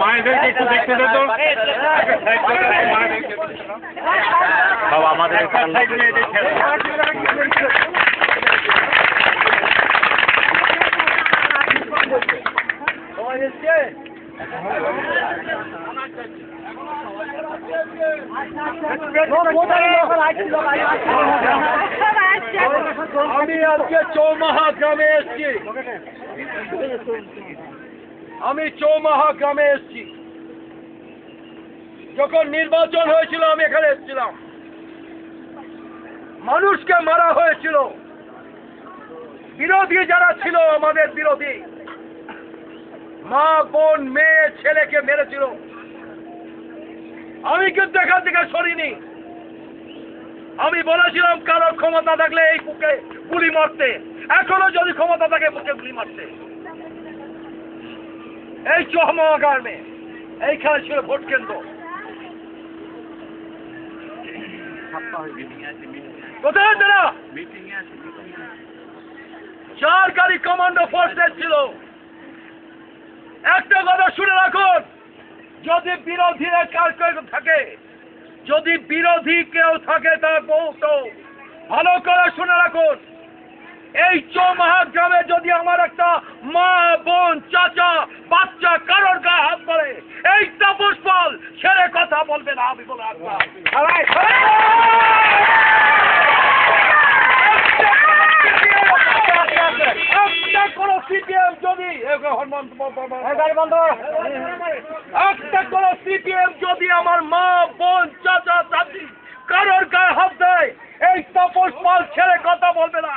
মায়েদেরকে একটু দেখতে দে তো বাবা আমাদের আমি আজকে চৌমাহা গ্রামে এসেছি। আমি চৌমাহা গ্রামে এসেছি। যখন নির্বাচন হয়েছিল আমি এখানে এসেছিলাম। মানুষকে মারা হয়েছিল, বিরোধী যারা ছিল আমাদের বিরোধী, মা বোন মেয়ে ছেলেকে মেরেছিল। আমি কিন্তু এখান থেকে সরিনি। আমি বলেছিলাম কারোর ক্ষমতা থাকলে এই বুকে গুলি মারতে, এখনো যদি ক্ষমতা থাকে বুকে গুলি মারতে। এই চৌমাহা গ্রামে এইখানে ছিল ভোট কেন্দ্র। কোথায় তারা? 4 গাড়ি কমান্ডো ফোর্স ছিল। একটা কথা শুনে রাখুন, যদি বিরোধীরা কার কেউ থাকে, যদি বিরোধী কেউ থাকে তার বউটো ভালো করে শুনে রাখুন, এই চৌমাহা গ্রামে যদি আমার একটা মা বোন চাচা বাচ্চা কারোর গায়ে হাত পড়ে, এই তাপস পাল ছেড়ে কথা বলবে না। আমি বলে কোন সিপিএম যদি একটা কোন সিপিএম যদি আমার মা বোন চাচা চাচি কারোর গায়ে হাত দেয়, এই তাপস পাল ছেড়ে কথা বলবে না।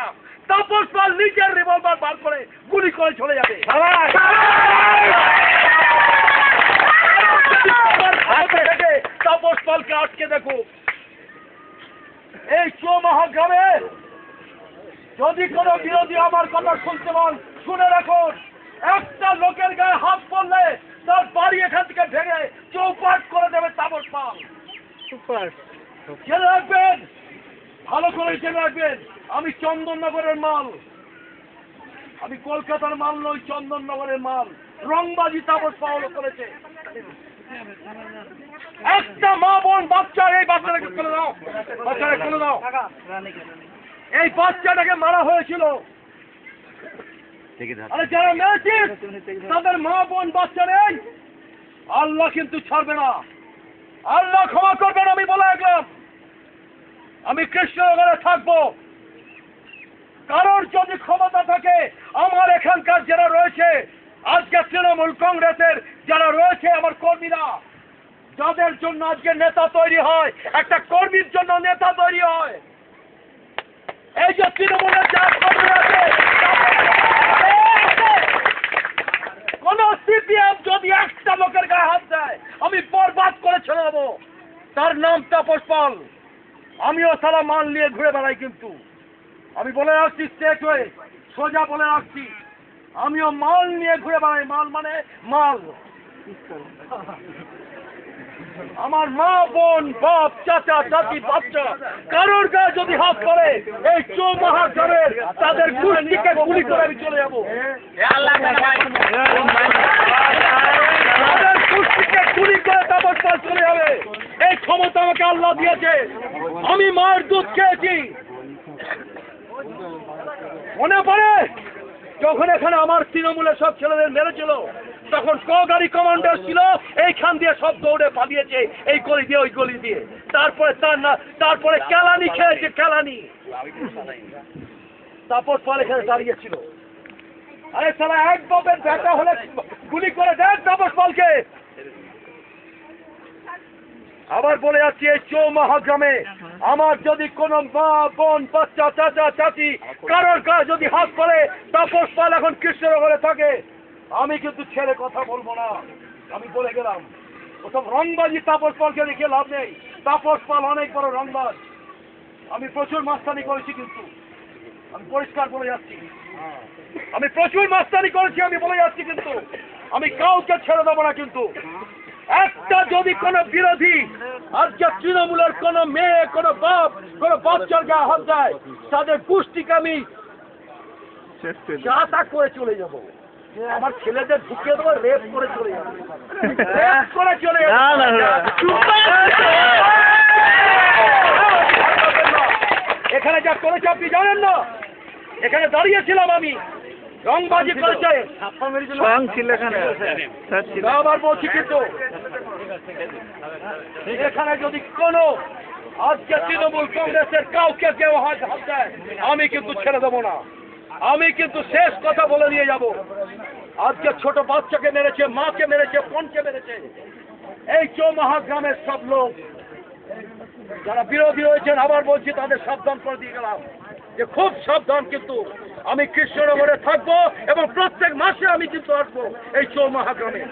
তাপস পাল নিজের রিভলভার বার করে গুলি করে চলে যাবে। তাপস পালকে আটকে দেখো। এই চৌমাহা গ্রামে যদি কোনো বিরোধী আমার কথা শুনতে পান, শুনে রাখুন, একটা লোকের গায়ে হাত পড়লে তার বাড়ি এখান থেকে ভেঙে চৌপাট করে দেবে তাপস পাল। জেনে রাখবেন, ভালো করে জেনে রাখবেন, আমি চন্দননগরের মাল, আমি কলকাতার মাল নই, চন্দননগরের মাল। রংবাজি তাপস পাল করেছে। একটা মা বোন বাচ্চা, এই বাচ্চাটাকে খুলে দাও, বাচ্চাটাকে খুলে দাও। এই বাচ্চাটাকে মারা হয়েছিল। আরে যারা মেরেছে তাদের মা বোন বাচ্চা নেই, আল্লাহ কিন্তু ছাড়বে না, আল্লাহ ক্ষমা করবেন। আমি বলে রাখলাম, আমি কৃষ্ণনগরে থাকবো। কারোর যদি ক্ষমতা থাকে, আমার এখানকার যারা রয়েছে আজকে তৃণমূল কংগ্রেসের যারা রয়েছে আমার কর্মীরা, যাদের জন্য আজকে নেতা তৈরি হয়, একটা কর্মীর জন্য নেতা তৈরি হয়। এই যে তৃণমূলের যারা কর্মী আছে, কোন সিপিএম যদি একটা লোকের গায়ে হাত দেয়, আমি বরবাদ করে ছেড়ে দেবো। তার নাম তাপস পাল। আমিও সালা মাল নিয়ে ঘুরে বেড়াই, কিন্তু আমি বলে রাখছি স্টেট হয়ে, সোজা বলে রাখছি, আমিও মাল নিয়ে ঘুরে বেড়াই। মাল মানে মাল। আমার মা বোন বাপ চাচা চাচি বাচ্চা কারোর গায়ে যদি হাত পড়ে, এই চৌমাহা গ্রামের তাদের গোষ্ঠীকে গুলি করে আমি চলে যাবো। তাদের গোষ্ঠীকে গুলি করে তাপস পাল চলে যাবে। এই ক্ষমতা আমাকে আল্লাহ দিয়েছে। আমি মায়ের দুধ খেয়েছি। মনে পড়ে যখন এখানে আমার তৃণমূলের সব ছেলেদের মেরেছিল, তখন গাড়ি কমান্ডার ছিল, এইখান দিয়ে সব দৌড়ে পালিয়েছে, এই গলি দিয়ে ওই গলি দিয়ে। তারপরে কেলানি খেয়েছে, কেলানি। তাপস পাল এখানে দাঁড়িয়েছিল। আরে সালা এক বাপের ব্যাটা হলে গুলি করে দেন তাপস পালকে। আবার বলে যাচ্ছি, এই চৌমাহা গ্রামে আমার যদি কোনো মা বোন বাচ্চা চাচা চাচি কারোর গায়ে যদি হাত পড়ে, তাপস পাল এখন কৃষ্ণনগরে থাকে, আমি কিন্তু ছেড়ে কথা বলবো না। আমি বলে গেলাম, ওসব রংবাজি তাপস পালকে দেখে লাভ নেই। তাপস পাল অনেক বড় রংবাজ। আমি প্রচুর মাস্তানি করেছি, কিন্তু আমি পরিষ্কার বলে যাচ্ছি, আমি প্রচুর মাস্তানি করেছি, আমি বলে যাচ্ছি, কিন্তু আমি কাউকে ছেড়ে দেবো না। কিন্তু একটা যদি কোনো বিরোধী আজকে তৃণমূলের কোনো মেয়ে, কোনো বাপ, কোনো বাচ্চার গায়ে হাত দেয়, তাদের গোষ্ঠীকে আমি যা করে চলে যাবো। আমার ছেলেদের ঢুকিয়ে দেবো, রেপ করে চলে যাবো, রেপ করে চলে যাবো। এখানে যা করেছে আপনি জানেন না। এখানে দাঁড়িয়েছিলাম আমি, রংবাজি করেছে, আবার বলছি, কিন্তু এখানে যদি কোনো আজকে তৃণমূল কংগ্রেসের কাউকে কেউ হাত দেয়, আমি কিন্তু ছেড়ে দেবো না। আমি কিন্তু শেষ কথা বলে দিয়ে যাব। আজকে ছোট বাচ্চাকে মেরেছে, মাকে মেরেছে, বোনকে মেরেছে। এই চৌমাহা গ্রামের সব লোক যারা বিরোধী হয়েছেন, আবার বলছি, তাদের সাবধান করে দিয়ে গেলাম যে খুব সাবধান। কিন্তু আমি কৃষ্ণনগরে থাকবো এবং প্রত্যেক মাসে আমি কিন্তু আসবো এই চৌমাহা গ্রামে।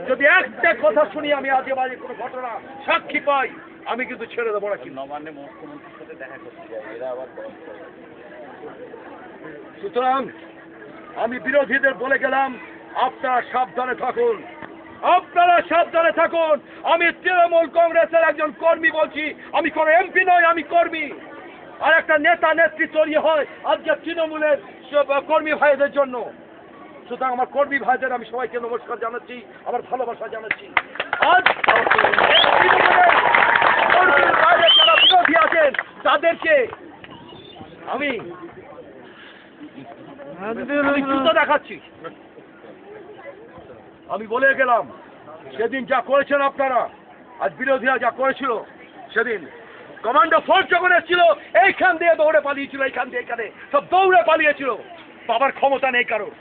যদি একটা কথা শুনি, আমি আজে বাজে কোনো ঘটনা সাক্ষী পাই, আমি কিন্তু ছেড়ে দেবো না। নবান্নে মুখ্যমন্ত্রীর সাথে দেখা করতে যাই, এরা আবার। সুতরাং আমি বিরোধীদের বলে গেলাম, আপনারা সাবধানে থাকুন, আপনারা সাবধানে থাকুন। আমি তৃণমূল কংগ্রেসের একজন কর্মী বলছি, আমি কোনো এমপি নই, আমি কর্মী। আর একটা নেতা নেত্রী তৈরি হয় আজকে তৃণমূলের কর্মী ভাইদের জন্য। সুতরাং আমার কর্মী ভাইদের আমি সবাইকে নমস্কার জানাচ্ছি, আমার ভালোবাসা জানাচ্ছি। আজ তৃণমূলের কর্মী ভাইদের যারা বিরোধী আছেন, তাদেরকে আমি জুতো দেখাচ্ছি। আমি বলে গেলাম, সেদিন যা করেছেন আপনারা, আজ বিরোধীরা যা করেছিল, সেদিন কমান্ডো ফোর্স যখন এসেছিল, এইখান দিয়ে দৌড়ে পালিয়েছিল, এইখান দিয়ে এখানে সব দৌড়ে পালিয়েছিল। বাবার ক্ষমতা নেই কারোর।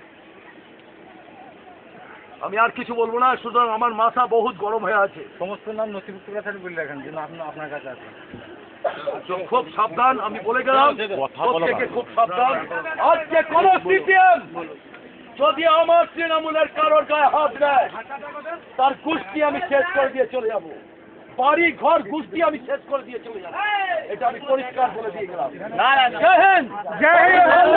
আমি আর কিছু বলবো না। সুতরাং আমার মাথা বহুত গরম হয়ে আছে। সমস্ত নাম নথিভুক্ত কথা বলে রাখেন, যেন আপনার কাছে আছে। খুব সাবধান, আমি বলে গেলাম, প্রত্যেকে খুব সাবধান। আজকে কোন সিপিএম যদি আমার তৃণমূলের কারোর গায়ে হাত দেয়, তার গোষ্ঠী আমি শেষ করে দিয়ে চলে যাব। বাড়ি ঘর গোষ্ঠী আমি শেষ করে দিয়ে চলে যাব। এটা আমি পরিষ্কার বলে দিয়ে গেলাম। জয় হিন্দ, জয় হিন্দ।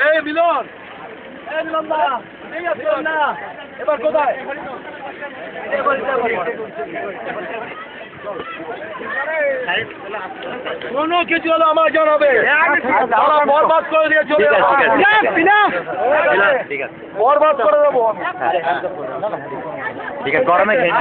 এই মিলন, এই মিলন না, এই মিলন না, এবার কোথায়? কোনো কিছু হলে আমার জানাবে। বরবাদ করে দিয়ে চলে বরবাদ করে দেবো। ঠিক আছে, গরমে খেয়ে